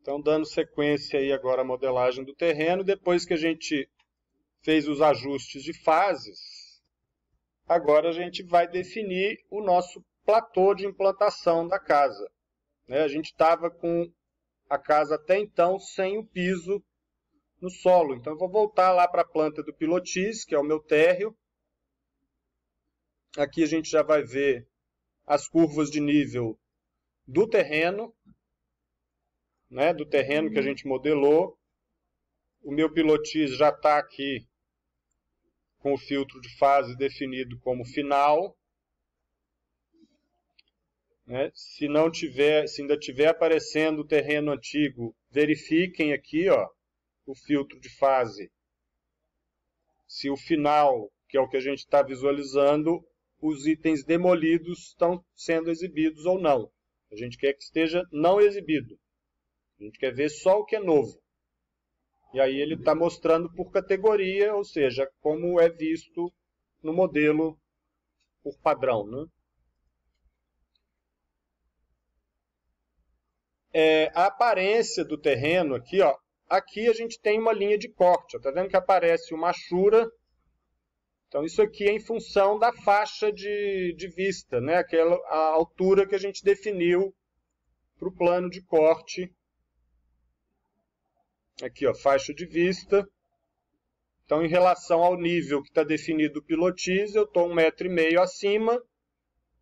Então, dando sequência aí agora à modelagem do terreno, depois que a gente fez os ajustes de fases, agora a gente vai definir o nosso platô de implantação da casa. A gente estava com a casa até então sem o piso no solo. Então, eu vou voltar lá para a planta do pilotis, que é o meu térreo. Aqui a gente já vai ver as curvas de nível do terreno, do terreno que a gente modelou. O meu pilotis já está aqui com o filtro de fase definido como final. Se não tiver, se ainda estiver aparecendo o terreno antigo, verifiquem aqui, o filtro de fase. Se o final, que é o que a gente está visualizando, os itens demolidos estão sendo exibidos ou não. A gente quer que esteja não exibido. A gente quer ver só o que é novo. E aí ele está mostrando por categoria, ou seja, como é visto no modelo por padrão. A aparência do terreno aqui, aqui a gente tem uma linha de corte. Está vendo que aparece uma achura? Então isso aqui é em função da faixa de vista, a altura que a gente definiu para o plano de corte. Aqui, faixa de vista. Então, em relação ao nível que está definido o pilotis, eu estou 1,5 m acima.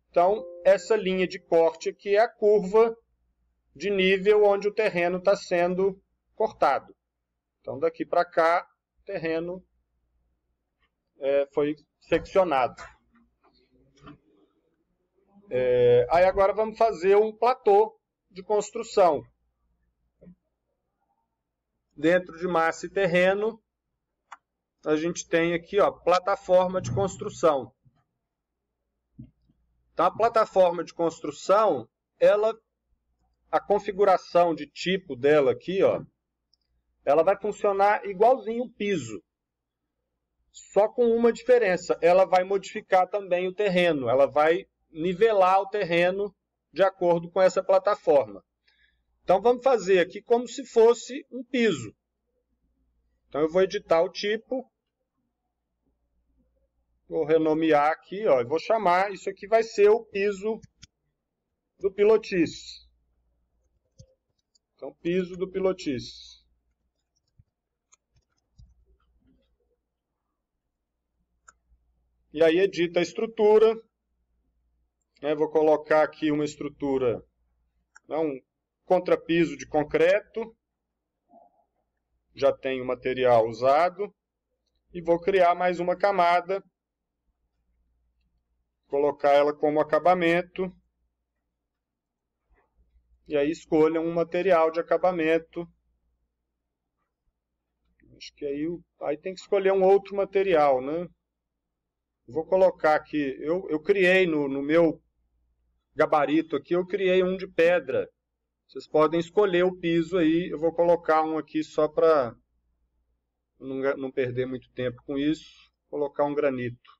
Então, essa linha de corte aqui é a curva de nível onde o terreno está sendo cortado. Então, daqui para cá, o terreno foi seccionado. Aí agora vamos fazer um platô de construção. Dentro de massa e terreno, a gente tem aqui, plataforma de construção. Então, a plataforma de construção, a configuração de tipo dela aqui, ela vai funcionar igualzinho o piso. Só com uma diferença, ela vai modificar também o terreno, ela vai nivelar o terreno de acordo com essa plataforma. Então, vamos fazer aqui como se fosse um piso. Então, eu vou editar o tipo. Vou renomear aqui, e vou chamar, isso aqui vai ser o piso do pilotis. Então, piso do pilotis. E aí, edita a estrutura. Vou colocar aqui uma estrutura, um contrapiso de concreto. Já tenho o material usado. E vou criar mais uma camada. Colocar ela como acabamento. E aí escolha um material de acabamento. Acho que aí tem que escolher um outro material, Vou colocar aqui, eu criei no meu gabarito aqui, eu criei um de pedra. Vocês podem escolher o piso aí, eu vou colocar um aqui só para não perder muito tempo com isso. Vou colocar um granito.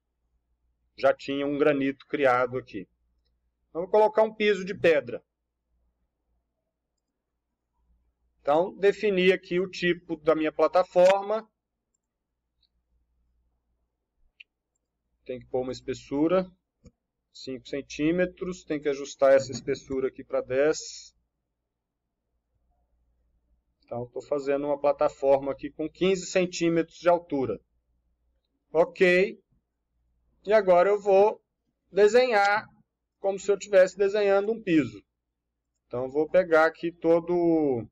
Já tinha um granito criado aqui. Então, vou colocar um piso de pedra. Então, defini aqui o tipo da minha plataforma. Tem que pôr uma espessura, 5 centímetros. Tem que ajustar essa espessura aqui para 10. Então, estou fazendo uma plataforma aqui com 15 centímetros de altura. Ok. E agora eu vou desenhar como se eu estivesse desenhando um piso. Então, eu vou pegar aqui todo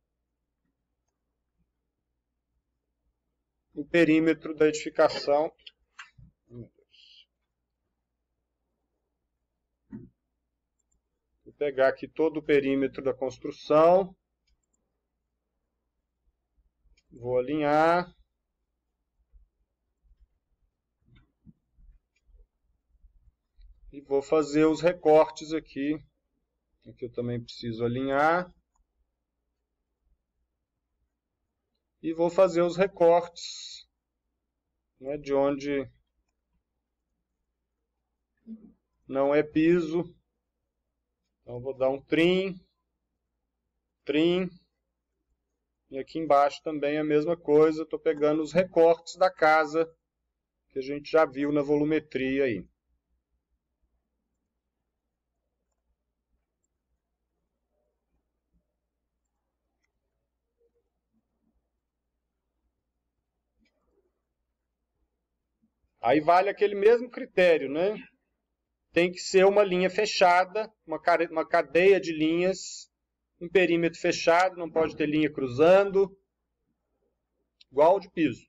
o perímetro da edificação. Vou pegar aqui todo o perímetro da construção. Vou alinhar. E vou fazer os recortes aqui. Aqui eu também preciso alinhar. E vou fazer os recortes de onde não é piso. Então, vou dar um trim, E aqui embaixo também a mesma coisa, estou pegando os recortes da casa que a gente já viu na volumetria aí. Aí vale aquele mesmo critério, né? Tem que ser uma linha fechada, uma cadeia de linhas, um perímetro fechado, não pode ter linha cruzando, igual de piso.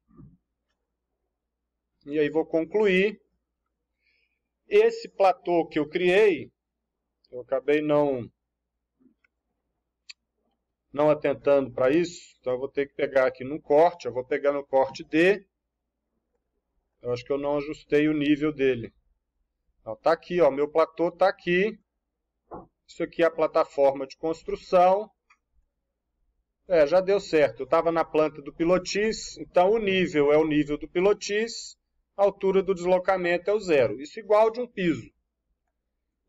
E aí vou concluir. Esse platô que eu criei, eu acabei não atentando para isso, então eu vou ter que pegar aqui no corte, eu vou pegar no corte D. Eu acho que eu não ajustei o nível dele. Está aqui, ó, meu platô está aqui. Isso aqui é a plataforma de construção. Já deu certo. Eu estava na planta do pilotis, então o nível é o nível do pilotis, a altura do deslocamento é o 0. Isso igual de um piso.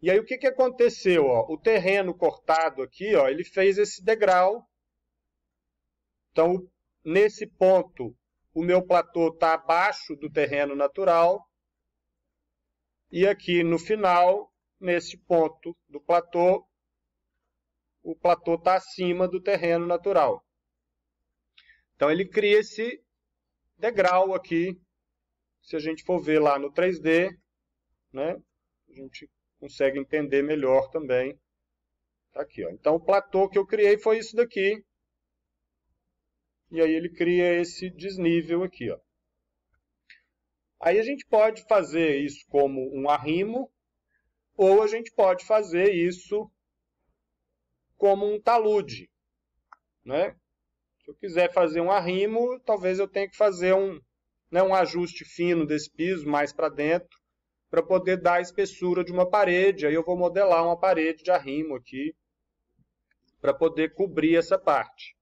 E aí o que aconteceu? Ó? O terreno cortado aqui, ó, ele fez esse degrau. Então, nesse ponto, o meu platô está abaixo do terreno natural. E aqui no final, nesse ponto do platô, o platô está acima do terreno natural. Então ele cria esse degrau aqui. Se a gente for ver lá no 3D, né, a gente consegue entender melhor também. Tá aqui, ó. Então o platô que eu criei foi isso daqui. E aí ele cria esse desnível aqui, ó. Aí a gente pode fazer isso como um arrimo, ou a gente pode fazer isso como um talude, né? Se eu quiser fazer um arrimo, talvez eu tenha que fazer um ajuste fino desse piso mais para dentro, para poder dar a espessura de uma parede. Aí eu vou modelar uma parede de arrimo aqui, para poder cobrir essa parte.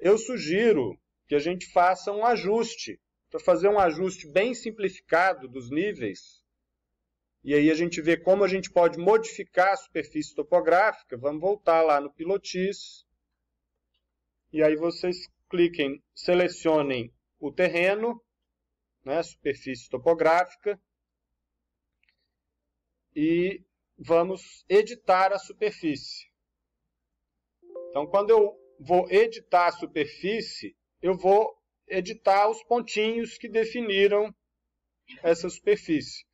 Eu sugiro que a gente faça um ajuste, para fazer um ajuste bem simplificado dos níveis. E aí a gente vê como a gente pode modificar a superfície topográfica. Vamos voltar lá no pilotis. E aí vocês cliquem, selecionem o terreno, né, superfície topográfica. E vamos editar a superfície. Então, quando eu vou editar a superfície, eu vou editar os pontinhos que definiram essa superfície.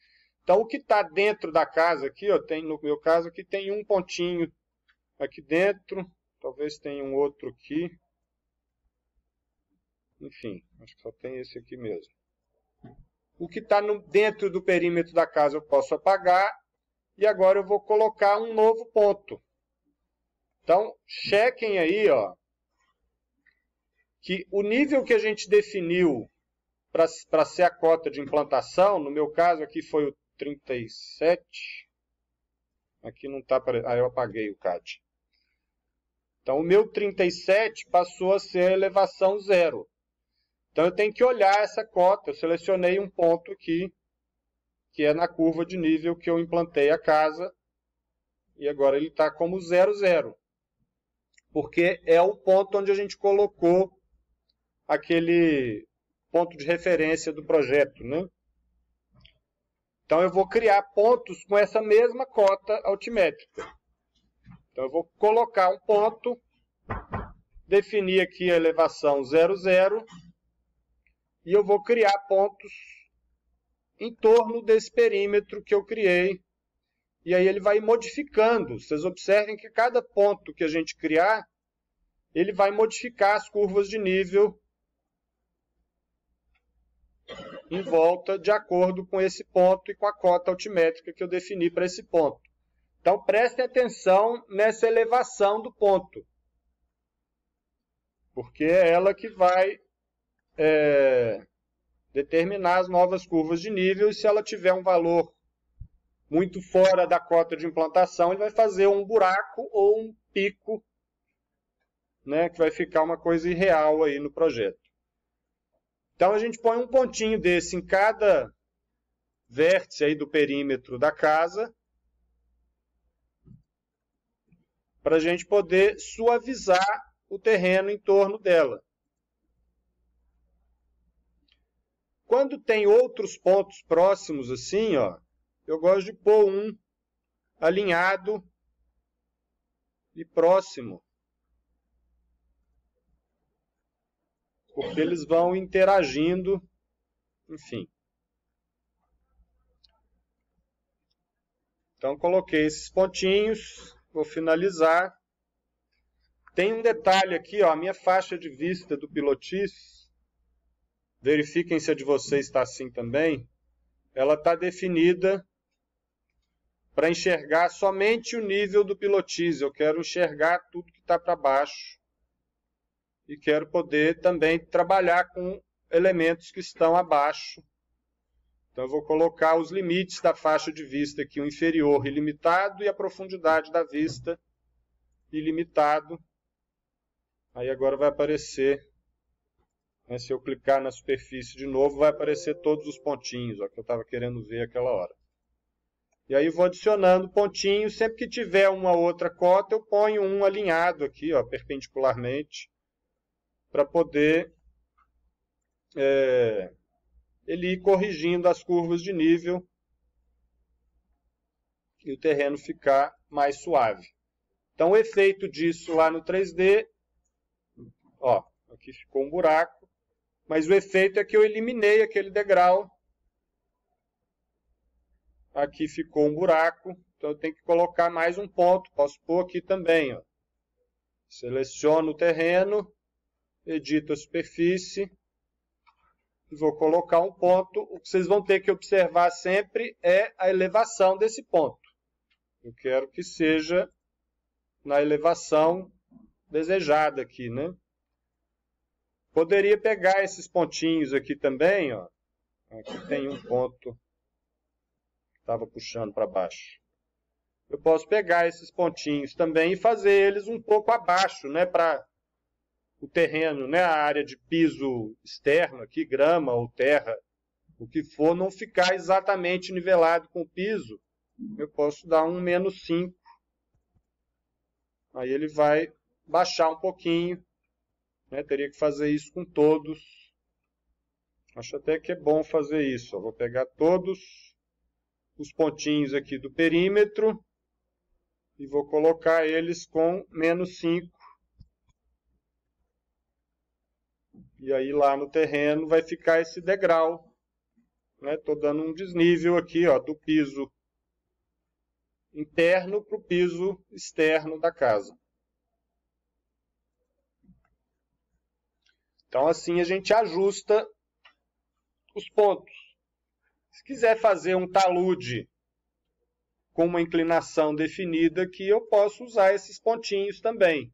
Então, o que está dentro da casa aqui, ó, no meu caso aqui tem um pontinho aqui dentro, talvez tenha um outro aqui. Enfim, acho que só tem esse aqui mesmo. O que está dentro do perímetro da casa eu posso apagar. E agora eu vou colocar um novo ponto. Então, chequem aí, ó, que o nível que a gente definiu para ser a cota de implantação, no meu caso aqui foi o 37. Aqui não está aparecendo. Eu apaguei o CAD. Então, o meu 37 passou a ser a elevação 0. Então, eu tenho que olhar essa cota. Eu selecionei um ponto aqui, que é na curva de nível que eu implantei a casa. E agora ele está como 0, 0. Porque é o ponto onde a gente colocou aquele ponto de referência do projeto, né? Então eu vou criar pontos com essa mesma cota altimétrica. Então eu vou colocar um ponto, definir aqui a elevação 0, 0, e eu vou criar pontos em torno desse perímetro que eu criei. E aí ele vai modificando. Vocês observem que cada ponto que a gente criar, ele vai modificar as curvas de nível em volta de acordo com esse ponto e com a cota altimétrica que eu defini para esse ponto. Então prestem atenção nessa elevação do ponto, porque é ela que vai determinar as novas curvas de nível, e se ela tiver um valor muito fora da cota de implantação, ele vai fazer um buraco ou um pico, né, que vai ficar uma coisa irreal aí no projeto. Então a gente põe um pontinho desse em cada vértice aí do perímetro da casa, para a gente poder suavizar o terreno em torno dela. Quando tem outros pontos próximos assim, ó, eu gosto de pôr um alinhado e próximo, porque eles vão interagindo, enfim. Então, coloquei esses pontinhos, vou finalizar. Tem um detalhe aqui, ó, a minha faixa de vista do pilotis, verifiquem se a de vocês está assim também, ela está definida para enxergar somente o nível do pilotis. Eu quero enxergar tudo que está para baixo e quero poder também trabalhar com elementos que estão abaixo. Então, eu vou colocar os limites da faixa de vista aqui, o inferior ilimitado e a profundidade da vista ilimitado. Aí agora vai aparecer, né, se eu clicar na superfície de novo, vai aparecer todos os pontinhos, ó, que eu estava querendo ver aquela hora. E aí vou adicionando pontinhos, sempre que tiver uma outra cota, eu ponho um alinhado aqui, ó, perpendicularmente, para poder ele ir corrigindo as curvas de nível e o terreno ficar mais suave. Então, o efeito disso lá no 3D, ó, aqui ficou um buraco, mas o efeito é que eu eliminei aquele degrau. Aqui ficou um buraco, então eu tenho que colocar mais um ponto. Posso pôr aqui também, ó. Seleciono o terreno, edito a superfície e vou colocar um ponto. O que vocês vão ter que observar sempre é a elevação desse ponto. Eu quero que seja na elevação desejada aqui, né? Poderia pegar esses pontinhos aqui também, ó. Aqui tem um ponto que estava puxando para baixo. Eu posso pegar esses pontinhos também e fazer eles um pouco abaixo, né, para o terreno, né, a área de piso externo aqui, grama ou terra, o que for, não ficar exatamente nivelado com o piso. Eu posso dar um -5. Aí ele vai baixar um pouquinho, né, teria que fazer isso com todos. Acho até que é bom fazer isso. Eu vou pegar todos os pontinhos aqui do perímetro e vou colocar eles com -5. E aí lá no terreno vai ficar esse degrau. Estou dando um desnível aqui, ó, do piso interno para o piso externo da casa. Então assim a gente ajusta os pontos. Se quiser fazer um talude com uma inclinação definida aqui, eu posso usar esses pontinhos também.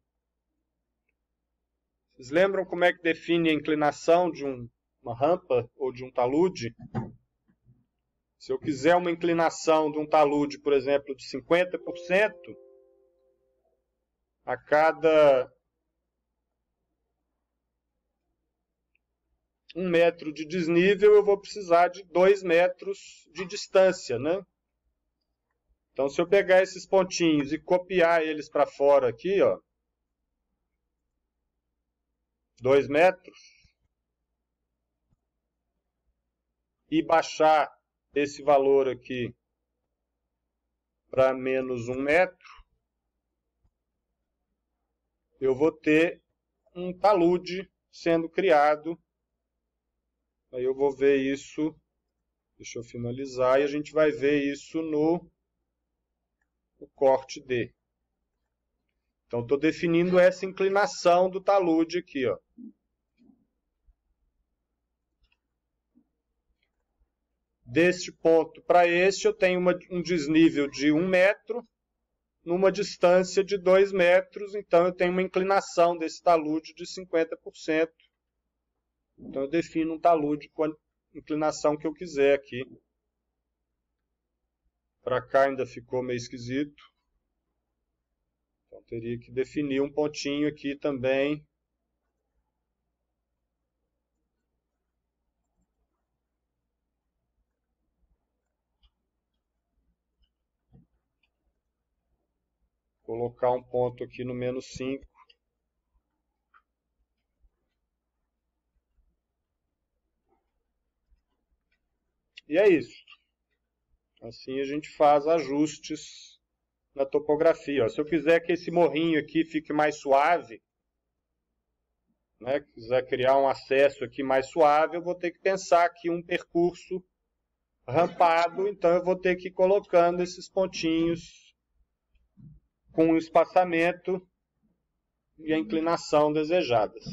Vocês lembram como é que define a inclinação de uma rampa ou de um talude? Se eu quiser uma inclinação de um talude, por exemplo, de 50%, a cada 1 metro de desnível, eu vou precisar de 2 metros de distância, né? Então, se eu pegar esses pontinhos e copiar eles para fora aqui, ó, 2 metros, e baixar esse valor aqui para -1 metro, eu vou ter um talude sendo criado. Aí eu vou ver isso, deixa eu finalizar, e a gente vai ver isso no corte D. Então, estou definindo essa inclinação do talude aqui, ó. Deste ponto para este, eu tenho um desnível de 1 metro, numa distância de 2 metros, então eu tenho uma inclinação desse talude de 50%. Então eu defino um talude com a inclinação que eu quiser aqui. Para cá ainda ficou meio esquisito. Então teria que definir um pontinho aqui também. Colocar um ponto aqui no -5. E é isso. Assim a gente faz ajustes na topografia. Ó. Se eu quiser que esse morrinho aqui fique mais suave, né, quiser criar um acesso aqui mais suave, eu vou ter que pensar aqui um percurso rampado, então eu vou ter que ir colocando esses pontinhos com o espaçamento e a inclinação desejadas.